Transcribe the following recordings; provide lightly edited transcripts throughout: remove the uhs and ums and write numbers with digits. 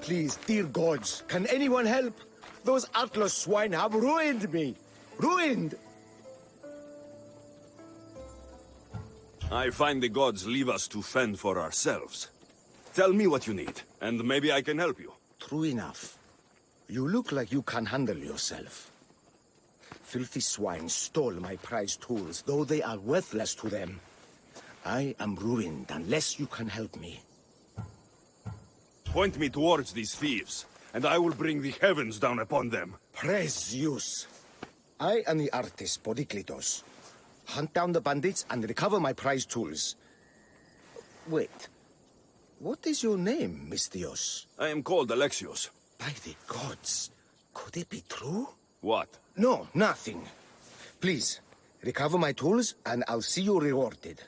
Please, dear gods, can anyone help? Those Atlas swine have ruined me. Ruined! I find the gods leave us to fend for ourselves. Tell me what you need, and maybe I can help you. True enough. You look like you can handle yourself. Filthy swine stole my prized tools, though they are worthless to them. I am ruined unless you can help me. Point me towards these thieves, and I will bring the heavens down upon them. Praise Zeus. I am the artist, Podiklitos. Hunt down the bandits and recover my prized tools. Wait. What is your name, Mystios? I am called Alexios. By the gods. Could it be true? What? No, nothing. Please, recover my tools and I'll see you rewarded.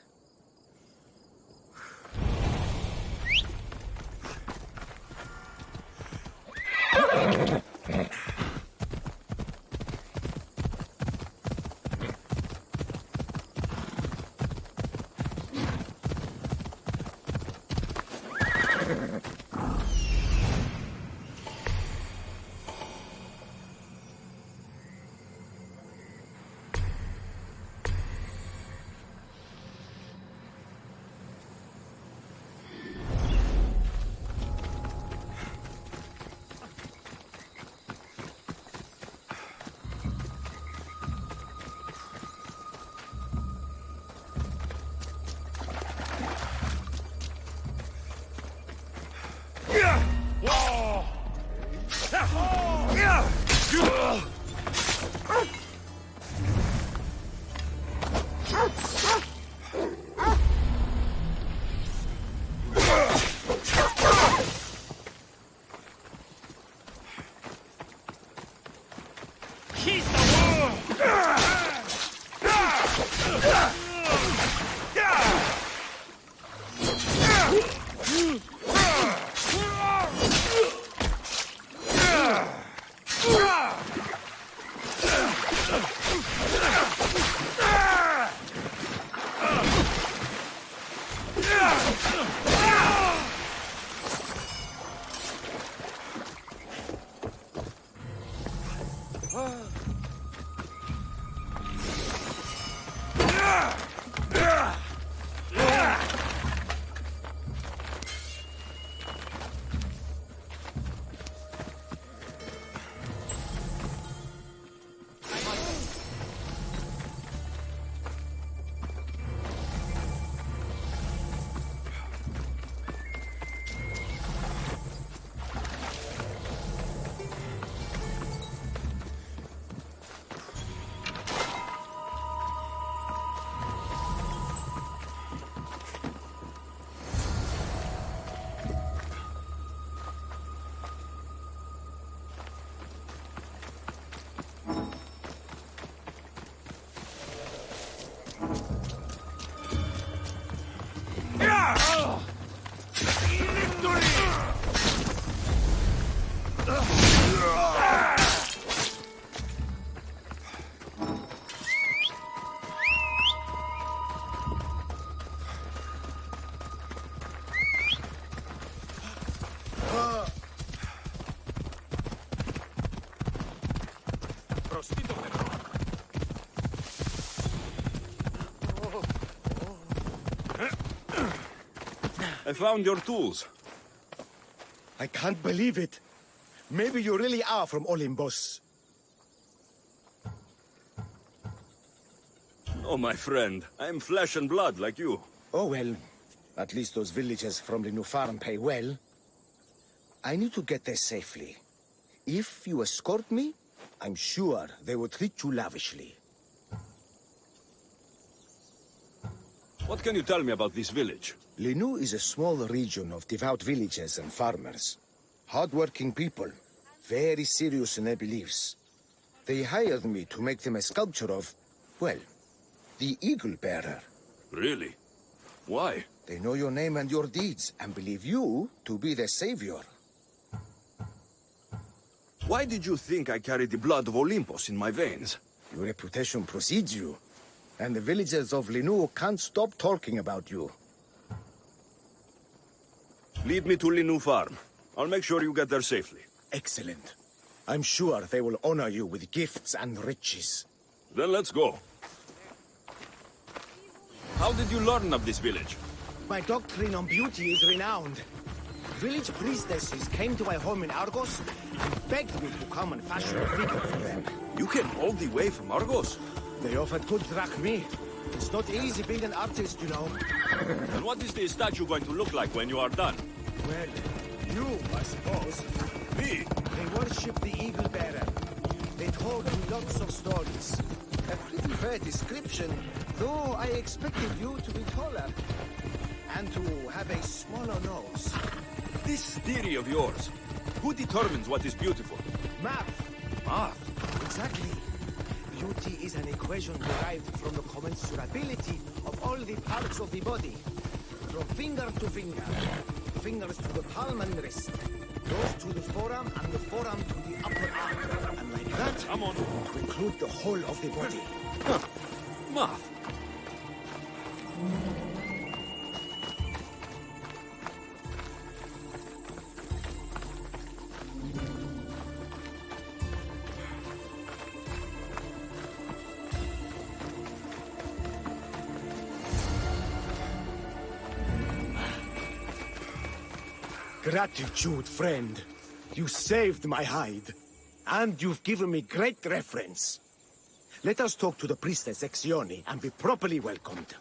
I found your tools. I can't believe it. Maybe you really are from Olympus. Oh, my friend. I am flesh and blood like you. Oh well, at least those villagers from the new farm pay well. I need to get there safely. If you escort me, I'm sure they will treat you lavishly. What can you tell me about this village? Linu is a small region of devout villagers and farmers. Hard-working people, very serious in their beliefs. They hired me to make them a sculpture of, well, the Eagle Bearer. Really? Why? They know your name and your deeds, and believe you to be their savior. Why did you think I carried the blood of Olympus in my veins? Your reputation precedes you, and the villagers of Linu can't stop talking about you. Lead me to Linu Farm. I'll make sure you get there safely. Excellent. I'm sure they will honor you with gifts and riches. Then let's go. How did you learn of this village? My doctrine on beauty is renowned. Village priestesses came to my home in Argos and begged me to come and fashion a figure for them. You came all the way from Argos? They offered good drachmae. It's not easy being an artist, you know. And what is the statue going to look like when you are done? Well, you, I suppose. Me? They worship the Eagle Bearer. They told me lots of stories. A pretty fair description, though I expected you to be taller. And to have a smaller nose. This theory of yours, who determines what is beautiful? Math. Math? Exactly. Beauty is an equation derived from the commensurability of all the parts of the body. From finger to finger. Fingers to the palm and wrist. Those to the forearm and the forearm to the upper arm. And like that, Come on. to include the whole of the body. Huh. Math. Gratitude, friend. You saved my hide. And you've given me great reference. Let us talk to the priestess Exioni and be properly welcomed.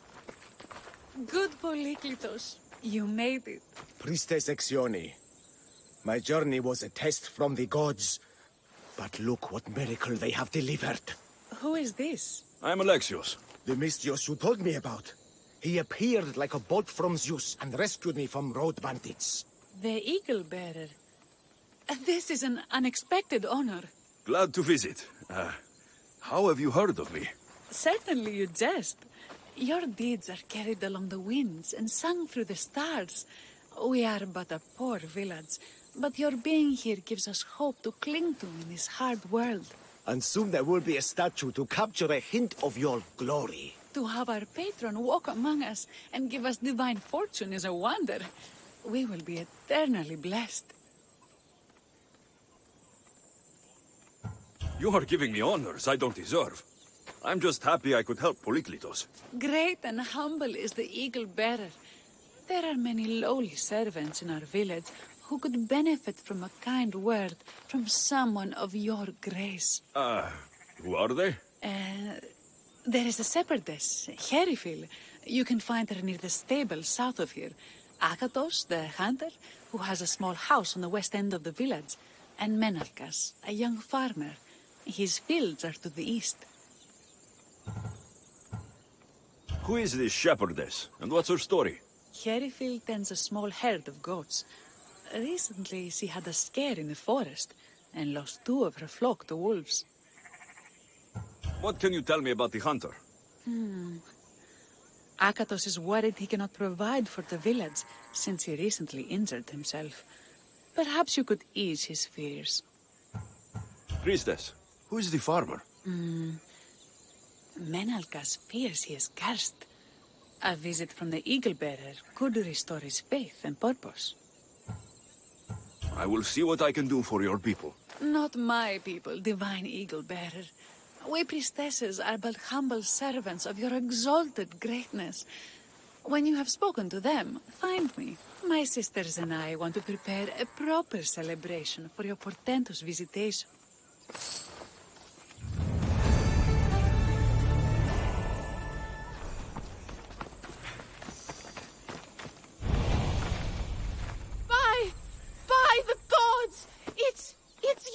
Good Polyklitos. You made it. Priestess Exioni, my journey was a test from the gods. But look what miracle they have delivered. Who is this? I'm Alexios. The Mystios you told me about. He appeared like a bolt from Zeus and rescued me from road bandits. The Eagle Bearer. This is an unexpected honor. Glad to visit. How have you heard of me? Certainly you jest. Your deeds are carried along the winds and sung through the stars. We are but a poor village, but your being here gives us hope to cling to in this hard world. And soon there will be a statue to capture a hint of your glory. To have our patron walk among us and give us divine fortune is a wonder. We will be eternally blessed. You are giving me honors I don't deserve. I'm just happy I could help Polyklitos. Great and humble is the Eagle Bearer. There are many lowly servants in our village who could benefit from a kind word from someone of your grace. Who are they? There is a shepherdess, Herifil. You can find her near the stable south of here. Akatos, the hunter, who has a small house on the west end of the village. And Menalkas, a young farmer. His fields are to the east. Who is this shepherdess, and what's her story? Herifil tends a small herd of goats. Recently, she had a scare in the forest and lost 2 of her flock to wolves. What can you tell me about the hunter? Akatos is worried he cannot provide for the village since he recently injured himself. Perhaps you could ease his fears. Priestess, who is the farmer? Menalkas fears he is cursed. A visit from the Eagle Bearer could restore his faith and purpose. I will see what I can do for your people. Not my people, divine Eagle Bearer. We priestesses are but humble servants of your exalted greatness. When you have spoken to them, find me. My sisters and I want to prepare a proper celebration for your portentous visitation. By the gods! It's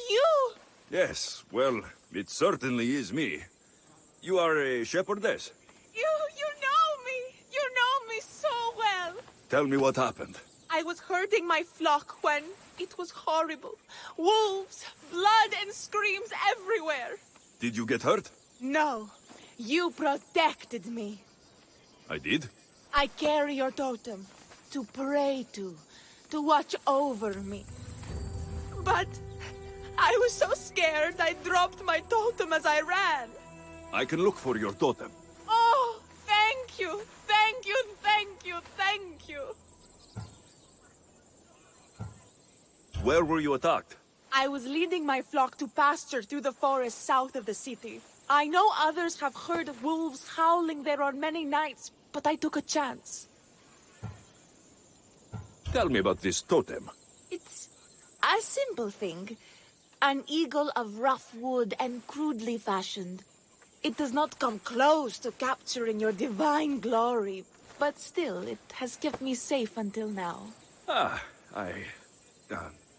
you! Yes, well, it certainly is me. You are a shepherdess. You know me! You know me so well! Tell me what happened. I was herding my flock when it was horrible. Wolves, blood and screams everywhere. Did you get hurt? No, you protected me. I did? I carry your totem to pray to watch over me. But I was so scared I dropped my totem as I ran. I can look for your totem. Oh, thank you, thank you, thank you, thank you. Where were you attacked? I was leading my flock to pasture through the forest south of the city. I know others have heard wolves howling there on many nights, but I took a chance. Tell me about this totem. It's a simple thing. An eagle of rough wood and crudely fashioned. It does not come close to capturing your divine glory, but still, it has kept me safe until now. I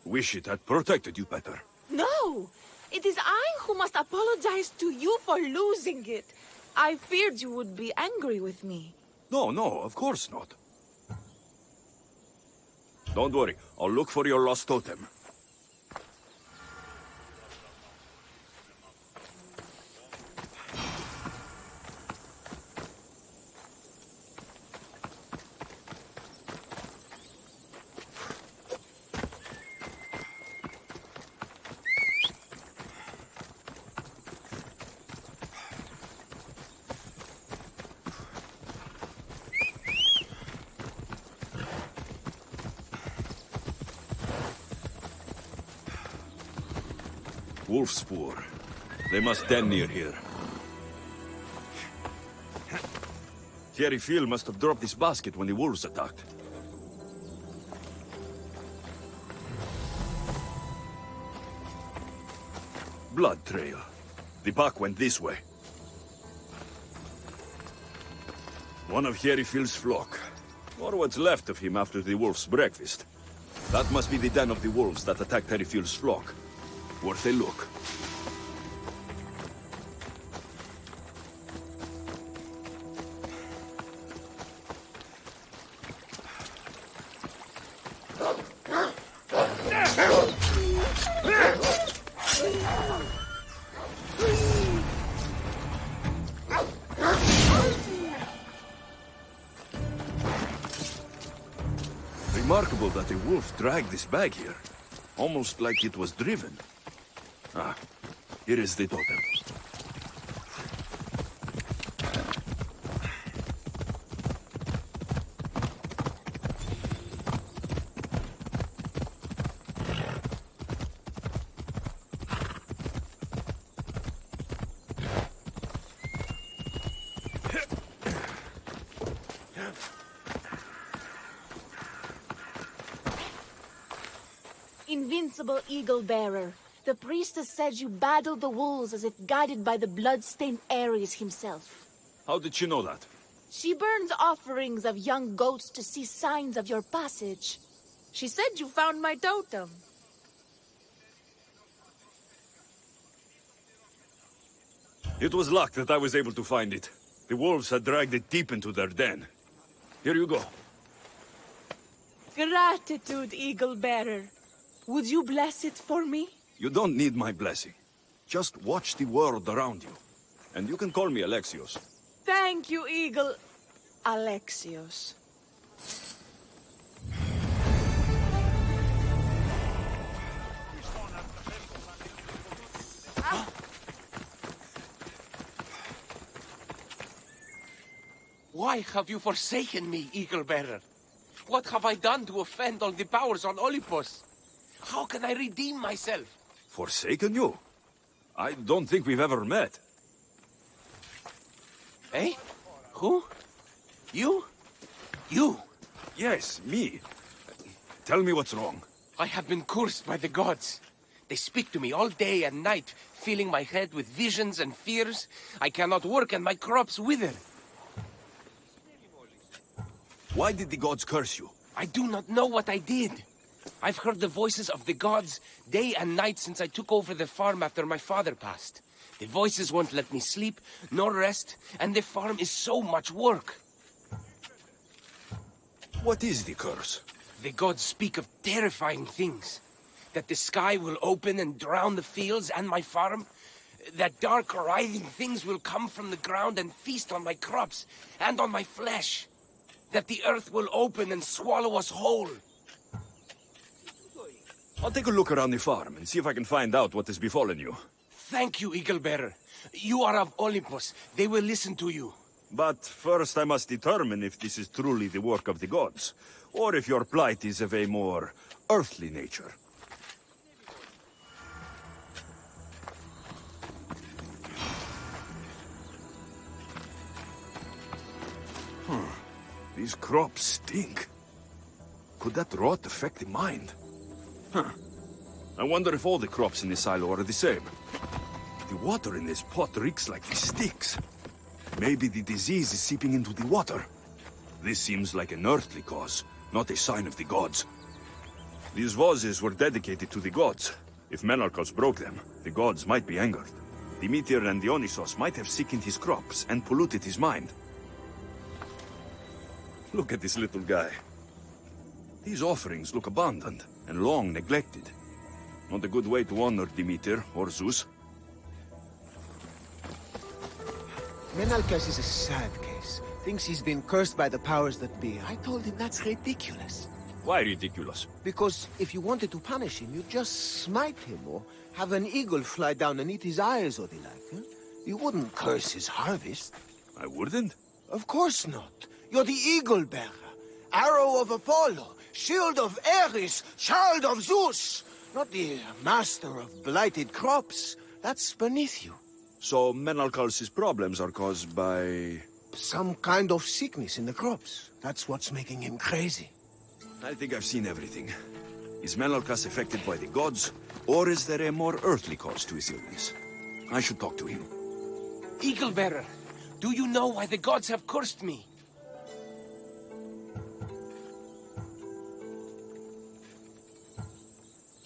wish it had protected you better. No! It is I who must apologize to you for losing it. I feared you would be angry with me. No, of course not. Don't worry, I'll look for your lost totem. Wolf spoor. They must den near here. Thierry Phil must have dropped this basket when the wolves attacked. Blood trail. The pack went this way. One of Thierry Phil's flock. Or what's left of him after the wolf's breakfast. That must be the den of the wolves that attacked Thierry Phil's flock. Worth a look. Remarkable that a wolf dragged this bag here. Almost like it was driven. Ah, here is the totem. Invincible eagle bearer. The priestess said you battled the wolves as if guided by the blood-stained Ares himself. How did she know that? She burns offerings of young goats to see signs of your passage. She said you found my totem. It was luck that I was able to find it. The wolves had dragged it deep into their den. Here you go. Gratitude, eagle bearer. Would you bless it for me? You don't need my blessing. Just watch the world around you. And you can call me Alexios. Thank you, Eagle Alexios. Why have you forsaken me, Eagle Bearer? What have I done to offend all the powers on Olympus? How can I redeem myself? Forsaken you? I don't think we've ever met. Eh? Who? You? You? Yes, me. Tell me what's wrong. I have been cursed by the gods. They speak to me all day and night, filling my head with visions and fears. I cannot work and my crops wither. Why did the gods curse you? I do not know what I did. I've heard the voices of the gods day and night since I took over the farm after my father passed. The voices won't let me sleep, nor rest, and the farm is so much work. What is the curse? The gods speak of terrifying things. That the sky will open and drown the fields and my farm. That dark, writhing things will come from the ground and feast on my crops and on my flesh. That the earth will open and swallow us whole. I'll take a look around the farm and see if I can find out what has befallen you. Thank you, Eagle Bearer. You are of Olympus. They will listen to you. But first I must determine if this is truly the work of the gods, or if your plight is of a more earthly nature. These crops stink. Could that rot affect the mind? Huh. I wonder if all the crops in this silo are the same. The water in this pot reeks like it sticks. Maybe the disease is seeping into the water. This seems like an earthly cause, not a sign of the gods. These vases were dedicated to the gods. If Menalcos broke them, the gods might be angered. Demeter and Dionysos might have sickened his crops and polluted his mind. Look at this little guy. These offerings look abandoned and long neglected. Not a good way to honor Demeter or Zeus. Menalcas is a sad case. Thinks he's been cursed by the powers that be. I told him that's ridiculous. Why ridiculous? Because if you wanted to punish him, you'd just smite him or have an eagle fly down and eat his eyes or the like. Huh? You wouldn't curse his harvest. I wouldn't? Of course not. You're the eagle bearer. Arrow of Apollo. Shield of Ares. Child of Zeus. Not the master of blighted crops. That's beneath you. So Menalcos' problems are caused by... Some kind of sickness in the crops. That's what's making him crazy. I think I've seen everything. Is Menalcos affected by the gods, or is there a more earthly cause to his illness? I should talk to him. Eagle Bearer, do you know why the gods have cursed me?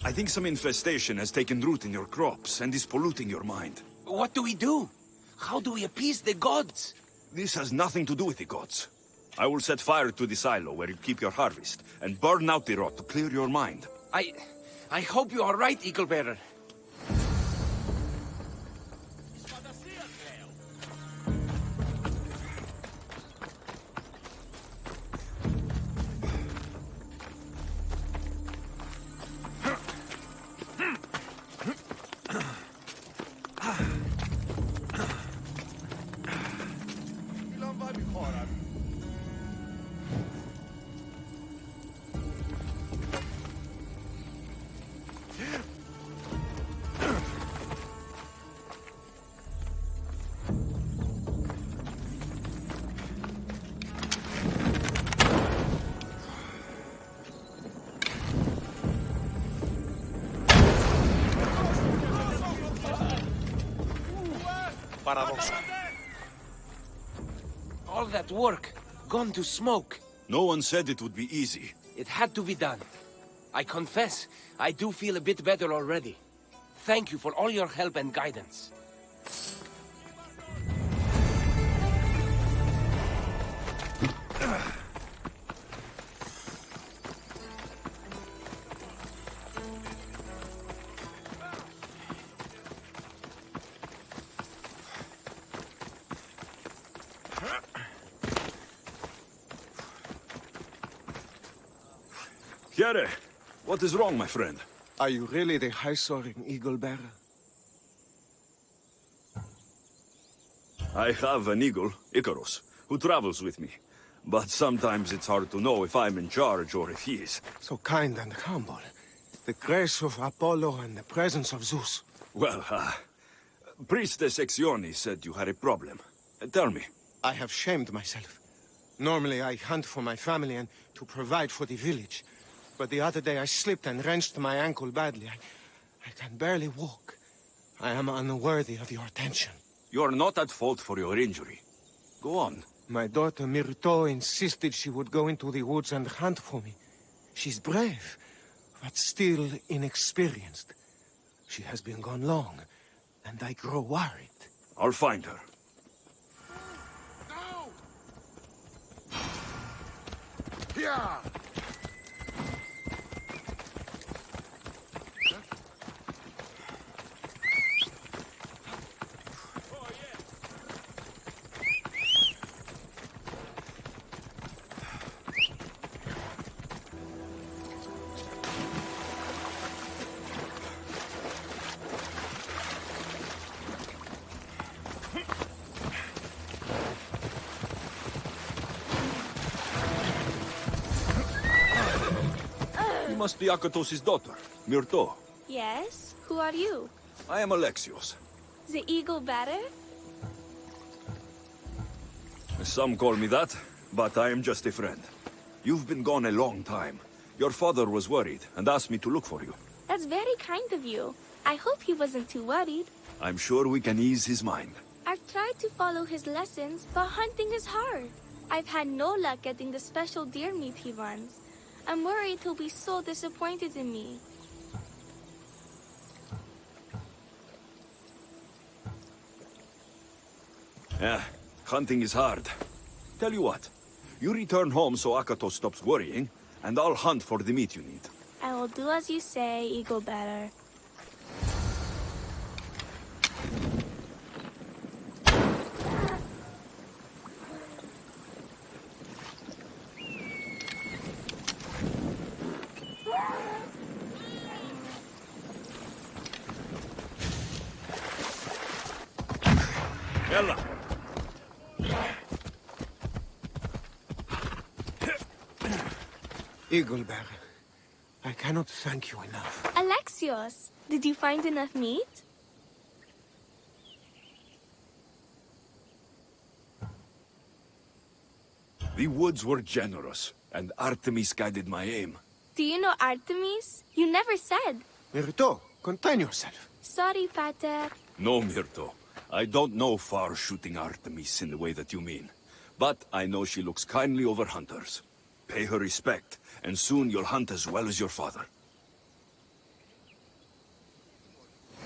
I think some infestation has taken root in your crops and is polluting your mind. What do we do? How do we appease the gods? This has nothing to do with the gods. I will set fire to the silo where you keep your harvest, and burn out the rot to clear your mind. I hope you are right, Eagle Bearer. All that work, gone to smoke. No one said it would be easy. It had to be done. I confess, I do feel a bit better already. Thank you for all your help and guidance. Here, what is wrong, my friend? Are you really the high-soaring eagle bearer? I have an eagle, Icarus, who travels with me. But sometimes it's hard to know if I'm in charge or if he is. So kind and humble. The grace of Apollo and the presence of Zeus. Well, Priestess Exione said you had a problem. Tell me. I have shamed myself. Normally I hunt for my family and to provide for the village. But the other day I slipped and wrenched my ankle badly. I can barely walk. I am unworthy of your attention. You're not at fault for your injury. Go on. My daughter Myrto insisted she would go into the woods and hunt for me. She's brave, but still inexperienced. She has been gone long, and I grow worried. I'll find her. No! Yeah! You must be Akatos' daughter, Myrto. Yes? Who are you? I am Alexios. The eagle bearer? Some call me that, but I am just a friend. You've been gone a long time. Your father was worried and asked me to look for you. That's very kind of you. I hope he wasn't too worried. I'm sure we can ease his mind. I've tried to follow his lessons, but hunting is hard. I've had no luck getting the special deer meat he wants. I'm worried he'll be so disappointed in me. Yeah, hunting is hard. Tell you what, you return home so Akato stops worrying, and I'll hunt for the meat you need. I will do as you say, Eagle Bearer. Ella! Eagle Bearer, I cannot thank you enough. Alexios, did you find enough meat? The woods were generous, and Artemis guided my aim. Do you know Artemis? You never said. Myrto, contain yourself. Sorry, Pater. No, Myrto. I don't know far-shooting Artemis in the way that you mean. But I know she looks kindly over hunters. Pay her respect, and soon you'll hunt as well as your father.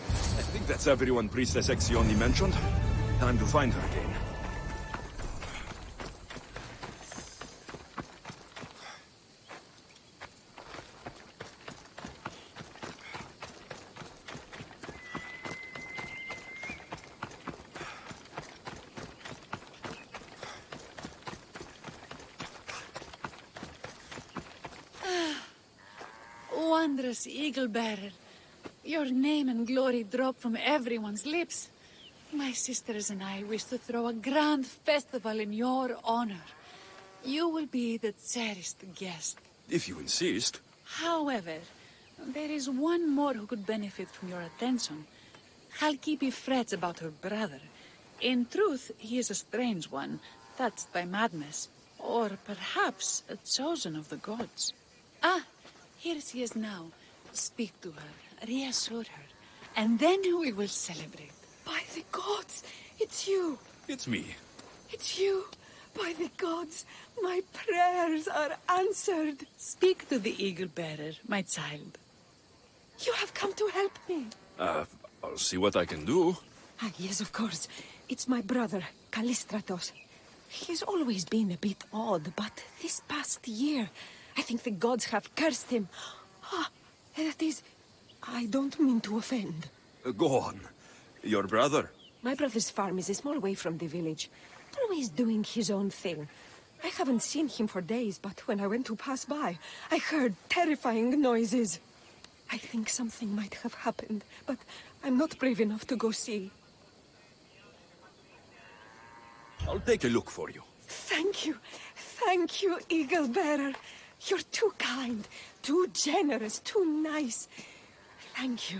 I think that's everyone Priestess Exioni mentioned. Time to find her again. Wondrous Eagle Bearer. Your name and glory drop from everyone's lips. My sisters and I wish to throw a grand festival in your honor. You will be the cherished guest. If you insist. However, there is one more who could benefit from your attention. Halkipi frets about her brother. In truth, he is a strange one, touched by madness. Or perhaps a chosen of the gods. Ah, here she is now. Speak to her, reassure her, and then we will celebrate. By the gods, it's you. It's me. It's you. By the gods, my prayers are answered. Speak to the Eagle Bearer, my child. You have come to help me. I'll see what I can do. Ah, yes, of course. It's my brother, Callistratos. He's always been a bit odd, but this past year, I think the gods have cursed him. Ah, that is... I don't mean to offend. Go on. Your brother? My brother's farm is a small way from the village. Always doing his own thing. I haven't seen him for days, but when I went to pass by, I heard terrifying noises. I think something might have happened, but I'm not brave enough to go see. I'll take a look for you. Thank you. Thank you, Eagle Bearer. You're too kind, too generous, too nice. Thank you.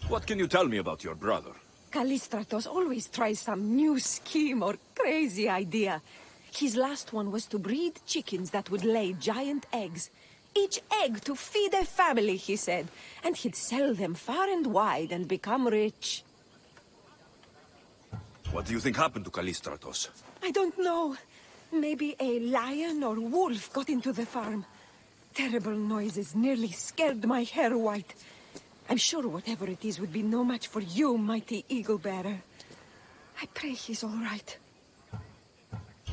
What can you tell me about your brother? Callistratos always tries some new scheme or crazy idea. His last one was to breed chickens that would lay giant eggs. Each egg to feed a family, he said. And he'd sell them far and wide and become rich. What do you think happened to Callistratos? I don't know. Maybe a lion or wolf got into the farm. Terrible noises nearly scared my hair white. I'm sure whatever it is would be no match for you, mighty Eagle Bearer. I pray he's all right.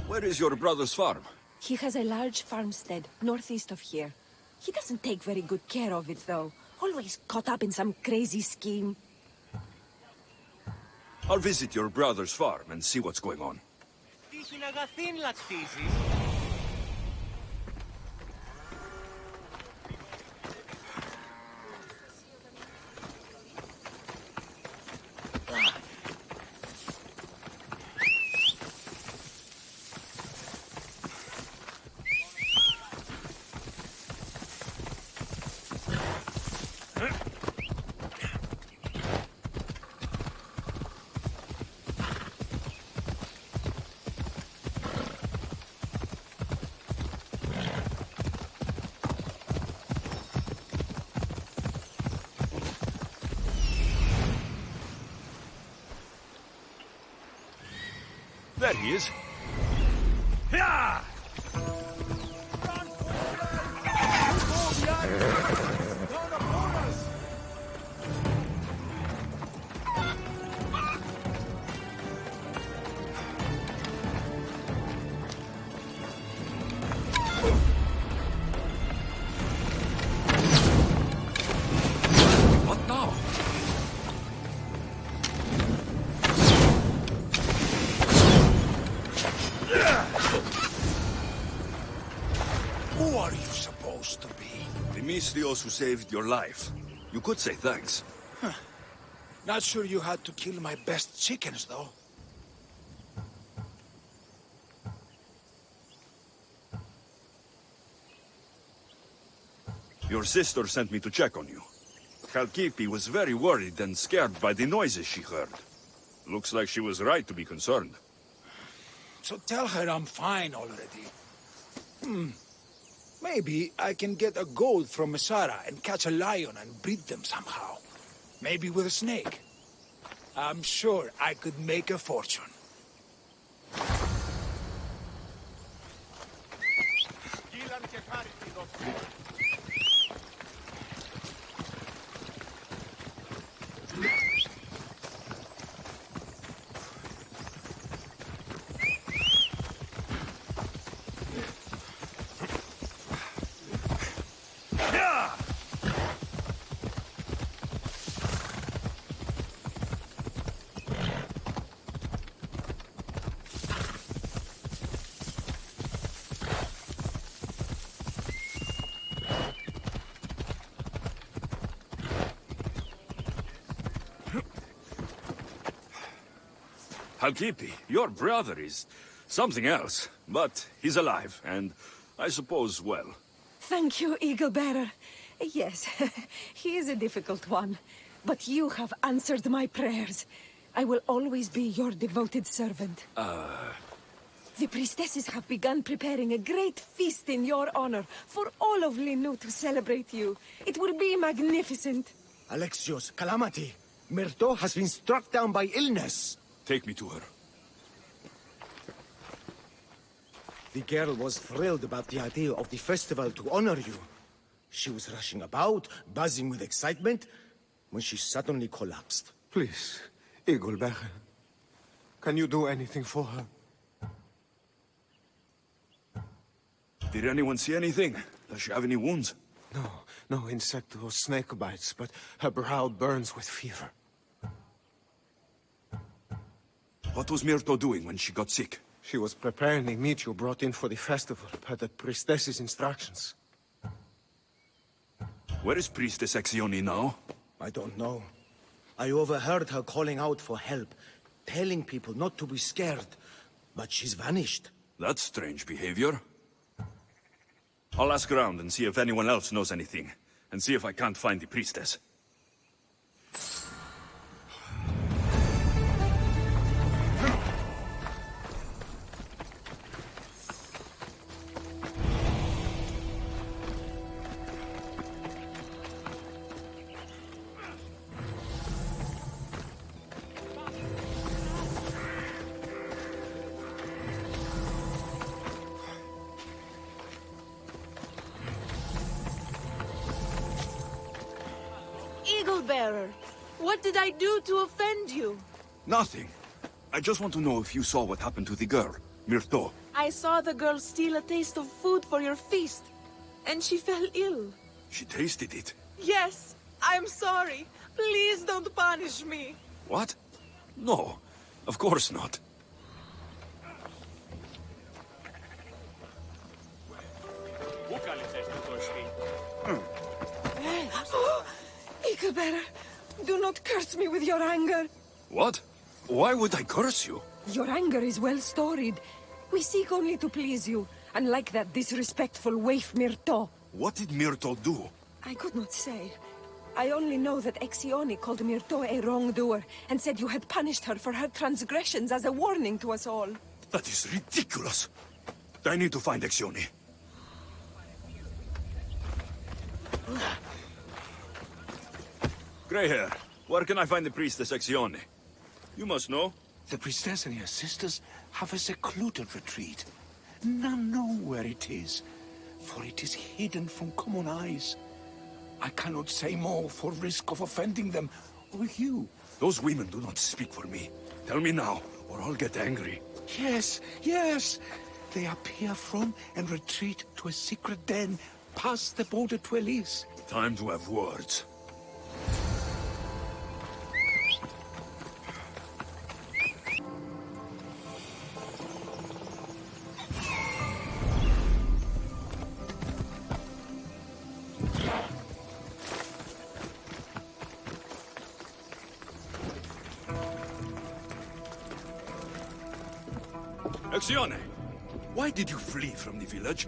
Where is your brother's farm? He has a large farmstead northeast of here. He doesn't take very good care of it, though. Always caught up in some crazy scheme. I'll visit your brother's farm and see what's going on. There he is. Yeah! What now? Who are you supposed to be? The Mystios who saved your life. You could say thanks. Not sure you had to kill my best chickens, though. Your sister sent me to check on you. Kalkipi was very worried and scared by the noises she heard. Looks like she was right to be concerned. So tell her I'm fine already. Maybe I can get a gold from Masara and catch a lion and breed them somehow. Maybe with a snake. I'm sure I could make a fortune. Kalkipi, your brother is something else, but he's alive, and I suppose well. Thank you, Eagle Bearer. Yes, he is a difficult one, but you have answered my prayers. I will always be your devoted servant. The priestesses have begun preparing a great feast in your honor for all of Linu to celebrate you. It will be magnificent. Alexios, calamity! Myrto has been struck down by illness. Take me to her. The girl was thrilled about the idea of the festival to honor you. She was rushing about, buzzing with excitement, when she suddenly collapsed. Please, Eagle Bearer. Can you do anything for her? Did anyone see anything? Does she have any wounds? No insect or snake bites, but her brow burns with fever. What was Myrto doing when she got sick? She was preparing the meat you brought in for the festival, per the priestess's instructions. Where is Priestess Exioni now? I don't know. I overheard her calling out for help, telling people not to be scared, but she's vanished. That's strange behavior. I'll ask around and see if anyone else knows anything, and see if I can't find the priestess. Eagle Bearer, what did I do to offend you? Nothing. I just want to know if you saw what happened to the girl, Myrto. I saw the girl steal a taste of food for your feast, and she fell ill. She tasted it. Yes, I'm sorry. Please don't punish me. What? No, of course not. Eagle Bearer, do not curse me with your anger. What? Why would I curse you? Your anger is well storied. We seek only to please you, unlike that disrespectful waif Myrto. What did Myrto do? I could not say. I only know that Exioni called Myrto a wrongdoer, and said you had punished her for her transgressions as a warning to us all. That is ridiculous. I need to find Exioni. Grey hair, where can I find the priestess Exioni? You must know. The priestess and her sisters have a secluded retreat. None know where it is, for it is hidden from common eyes. I cannot say more for risk of offending them, or you. Those women do not speak for me. Tell me now, or I'll get angry. Yes, yes. They appear from and retreat to a secret den past the border to Elise. Time to have words. Axione, why did you flee from the village?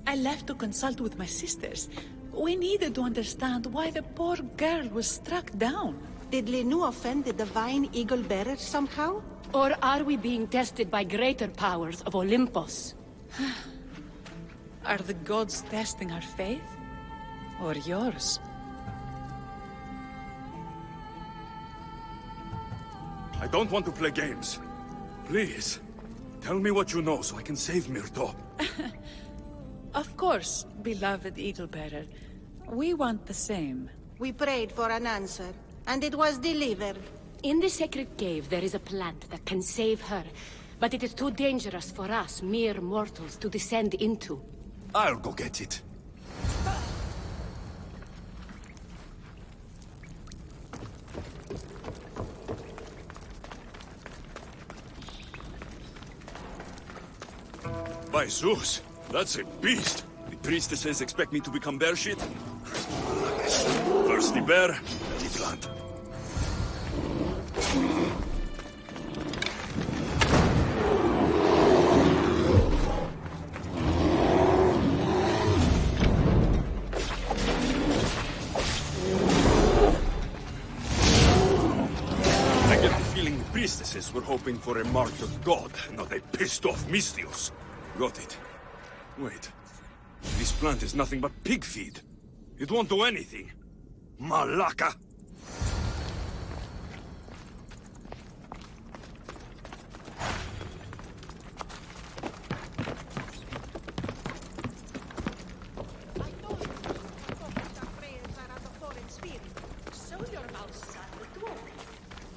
I left to consult with my sisters. We needed to understand why the poor girl was struck down. Did Lenu offend the divine eagle bearer somehow? Or are we being tested by greater powers of Olympus? Are the gods testing our faith? Or yours? I don't want to play games. Please, tell me what you know so I can save Myrto. Of course, beloved Eagle Bearer. We want the same. We prayed for an answer, and it was delivered. In the sacred cave, there is a plant that can save her, but it is too dangerous for us, mere mortals, to descend into. I'll go get it. By Zeus, that's a beast. The priestesses expect me to become bear shit? First the bear, then the plant. I get the feeling the priestesses were hoping for a martyred god, not a pissed-off Mystios. Got it. Wait. This plant is nothing but pig feed. It won't do anything. Malaka!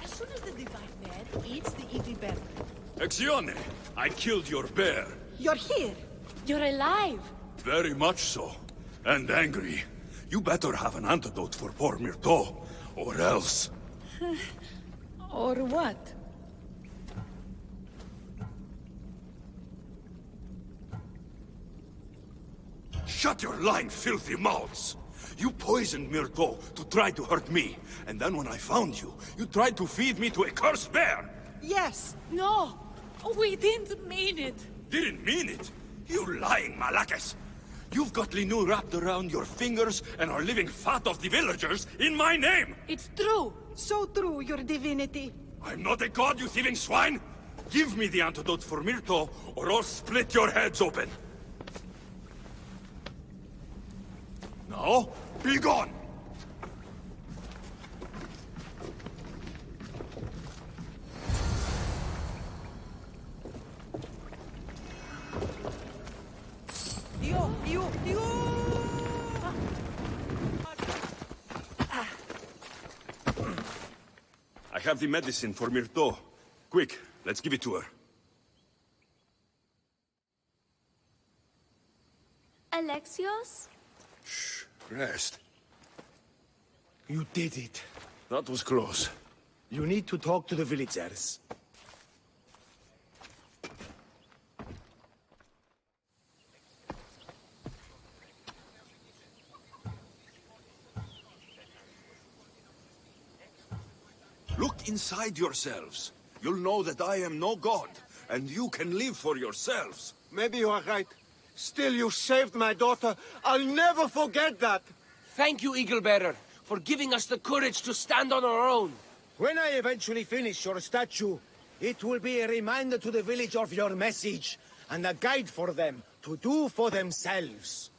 As soon as the divine bear eats the eagle bear. Axione, I killed your bear. You're here. You're alive! Very much so. And angry. You better have an antidote for poor Myrto, or else. Or what? Shut your lying, filthy mouths! You poisoned Myrto to try to hurt me, and then when I found you, you tried to feed me to a cursed bear! Yes. No! We didn't mean it! Didn't mean it! You lying malakes! You've got Linu wrapped around your fingers and are living fat off the villagers in my name! It's true! So true, your divinity. I'm not a god, you thieving swine! Give me the antidote for Myrto, or I'll split your heads open! Now, be gone! I have the medicine for Myrto. Quick, let's give it to her. Alexios? Shh, rest. You did it. That was close. You need to talk to the villagers. Look inside yourselves. You'll know that I am no god, and you can live for yourselves. Maybe you are right. Still, you saved my daughter. I'll never forget that. Thank you, Eagle Bearer, for giving us the courage to stand on our own. When I eventually finish your statue, it will be a reminder to the village of your message, and a guide for them to do for themselves.